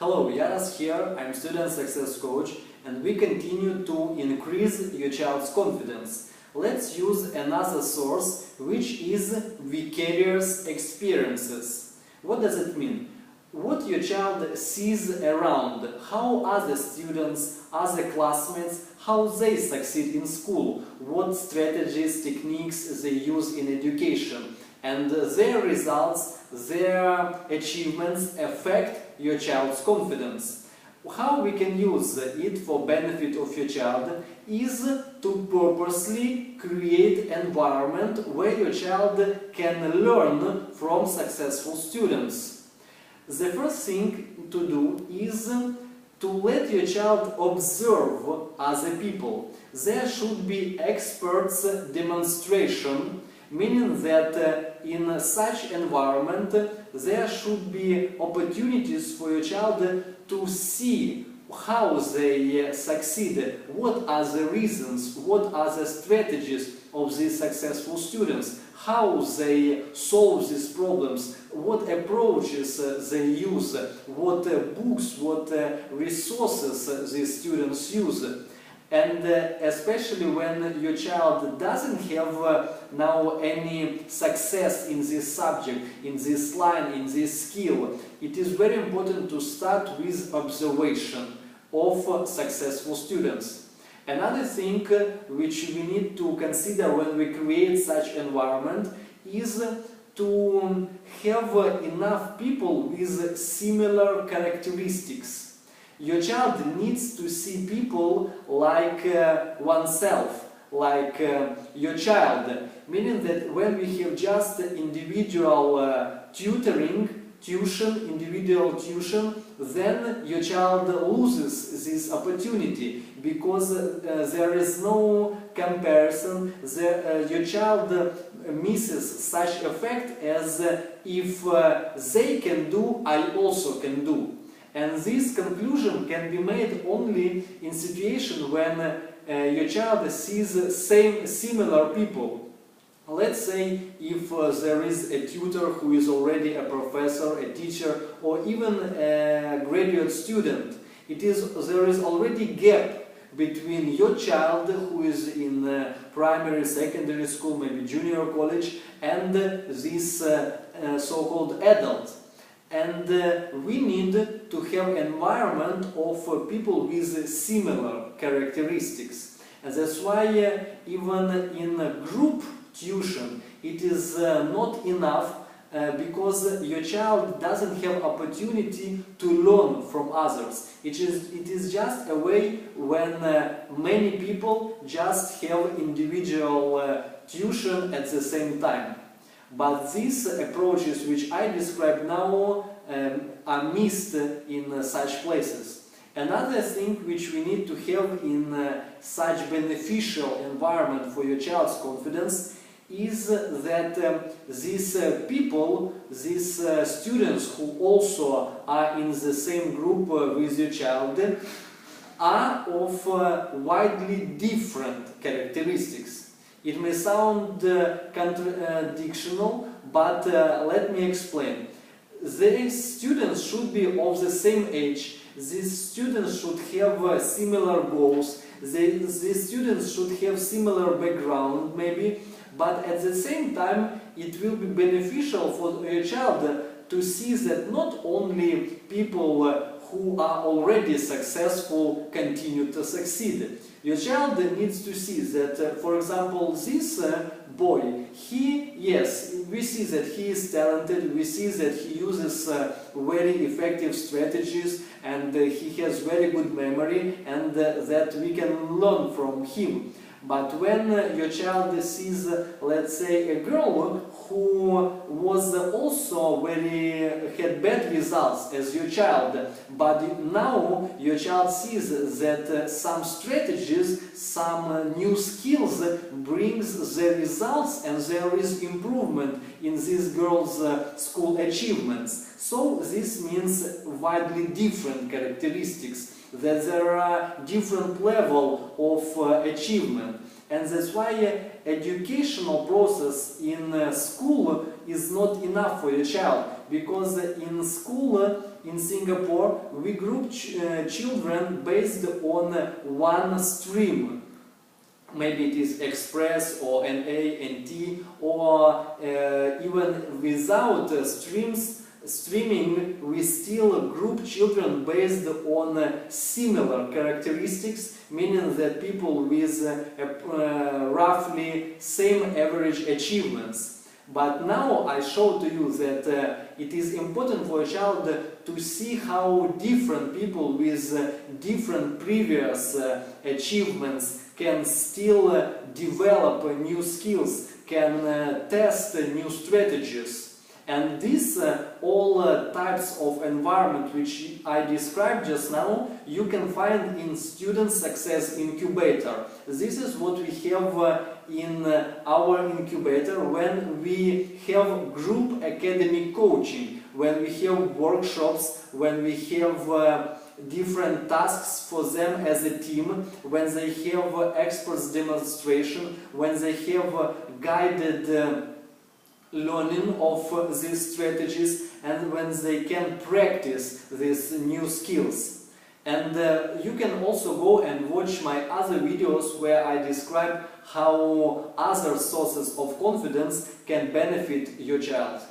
Hello, Yaras here, I'm student success coach and we continue to increase your child's confidence. Let's use another source, which is vicarious experiences. What does it mean? What your child sees around, how other students, other classmates, how they succeed in school, what strategies, techniques they use in education, and their results, their achievements affect your child's confidence. How we can use it for benefit of your child is to purposely create an environment where your child can learn from successful students. The first thing to do is to let your child observe other people. There should be experts' demonstration, meaning that in such environment there should be opportunities for your child to see how they succeed, what are the reasons, what are the strategies of these successful students, how they solve these problems, what approaches they use, what books, what resources these students use. And especially when your child doesn't have now any success in this subject, in this line, in this skill, it is very important to start with observation of successful students. Another thing which we need to consider when we create such environment is to have enough people with similar characteristics. Your child needs to see people like oneself, like your child, meaning that when we have just individual individual tuition, then your child loses this opportunity because there is no comparison. Your child misses such effect as if they can do, I also can do. And this conclusion can be made only in situation when your child sees similar people. Let's say if there is a tutor who is already a professor, a teacher, or even a graduate student. There is already gap between your child who is in primary, secondary school, maybe junior college, and this so-called adult. And we need to have an environment of people with similar characteristics. And that's why even in a group tuition it is not enough because your child doesn't have opportunity to learn from others. It is just a way when many people just have individual tuition at the same time. But these approaches which I describe now are missed in such places. Another thing which we need to have in such beneficial environment for your child's confidence is that these people, these students who also are in the same group with your child, are of widely different characteristics. It may sound contradictional, but let me explain. These students should be of the same age, these students should have similar goals, these students should have similar background maybe, but at the same time it will be beneficial for your child to see that not only people who are already successful continue to succeed. Your child needs to see that, for example, this boy, yes, we see that he is talented, we see that he uses very effective strategies and he has very good memory and that we can learn from him. But when your child sees, let's say, a girl who was also had bad results as your child, but now your child sees that some strategies, some new skills brings the results and there is improvement in this girl's school achievements. So this means widely different characteristics, that there are different level of achievement, and that's why educational process in school is not enough for your child, because in school in Singapore, we group children based on one stream. Maybe it is Express or NA, NT, or even without streaming, we still group children based on similar characteristics, meaning that people with roughly same average achievements. But now I show to you that it is important for a child to see how different people with different previous achievements can still develop new skills, can test new strategies. And these all types of environment which I described just now, you can find in Student Success Incubator. This is what we have in our incubator when we have group academic coaching, when we have workshops, when we have different tasks for them as a team, when they have experts demonstration, when they have guided learning of these strategies, and when they can practice these new skills. And you can also go and watch my other videos where I describe how other sources of confidence can benefit your child.